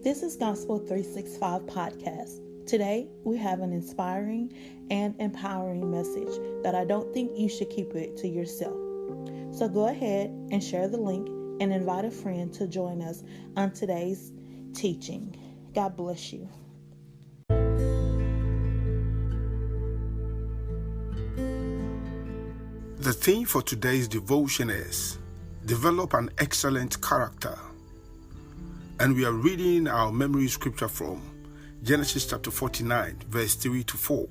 This is Gospel 365 Podcast. Today, we have an inspiring and empowering message that I don't think you should keep it to yourself. So go ahead and share the link and invite a friend to join us on today's teaching. God bless you. The theme for today's devotion is Develop an Excellent Character. And we are reading our memory scripture from Genesis chapter 49, verse 3 to 4.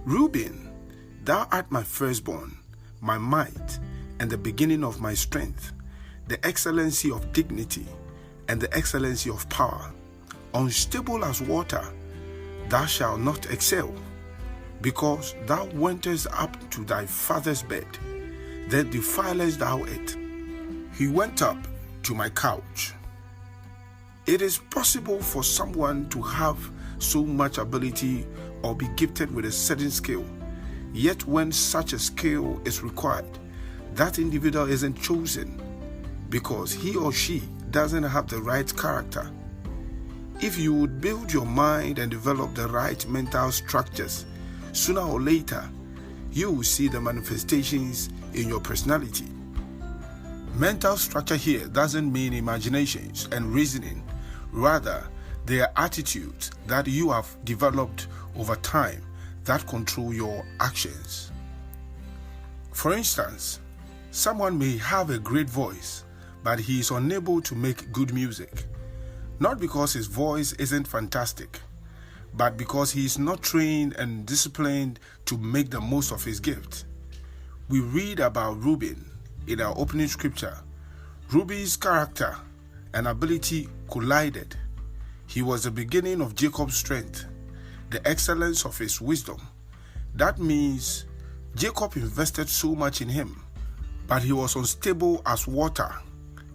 Reuben, thou art my firstborn, my might, and the beginning of my strength, the excellency of dignity, and the excellency of power. Unstable as water, thou shalt not excel, because thou wentest up to thy father's bed, then defilest thou it. He went up to my couch. It is possible for someone to have so much ability or be gifted with a certain skill, yet when such a skill is required, that individual isn't chosen because he or she doesn't have the right character. If you would build your mind and develop the right mental structures, sooner or later, you will see the manifestations in your personality. Mental structure here doesn't mean imaginations and reasoning. Rather, they are attitudes that you have developed over time that control your actions. For instance, someone may have a great voice, but he is unable to make good music. Not because his voice isn't fantastic, but because he is not trained and disciplined to make the most of his gift. We read about Reuben in our opening scripture. Reuben's character and ability collided. He was the beginning of Jacob's strength, the excellence of his wisdom. That means Jacob invested so much in him, but he was unstable as water.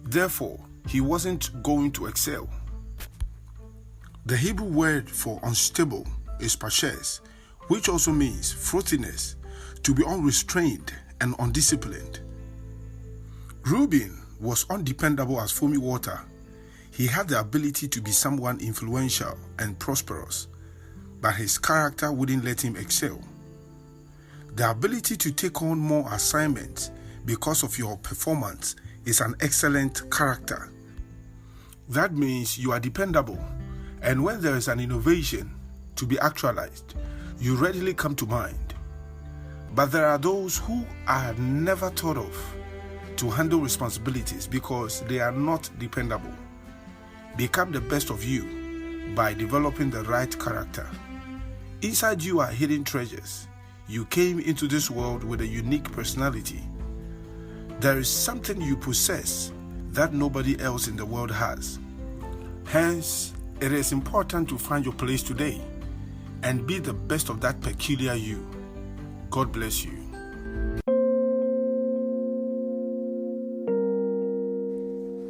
Therefore, he wasn't going to excel. The Hebrew word for unstable is pashes, which also means frothiness, to be unrestrained and undisciplined. Reuben was undependable as foamy water. He had the ability to be someone influential and prosperous, but his character wouldn't let him excel. The ability to take on more assignments because of your performance is an excellent character. That means you are dependable, and when there is an innovation to be actualized, you readily come to mind. But there are those who are never thought of to handle responsibilities because they are not dependable. Become the best of you by developing the right character. Inside you are hidden treasures. You came into this world with a unique personality. There is something you possess that nobody else in the world has. Hence, it is important to find your place today and be the best of that peculiar you. God bless you.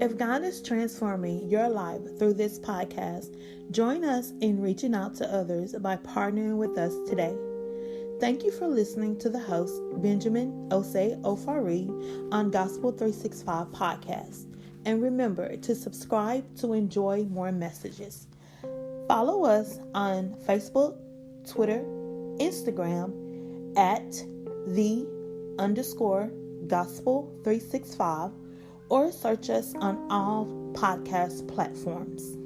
If God is transforming your life through this podcast, join us in reaching out to others by partnering with us today. Thank you for listening to the host, Benjamin Osei Ofari, on Gospel 365 Podcast. And remember to subscribe to enjoy more messages. Follow us on Facebook, Twitter, Instagram at @the_Gospel365, or search us on all podcast platforms.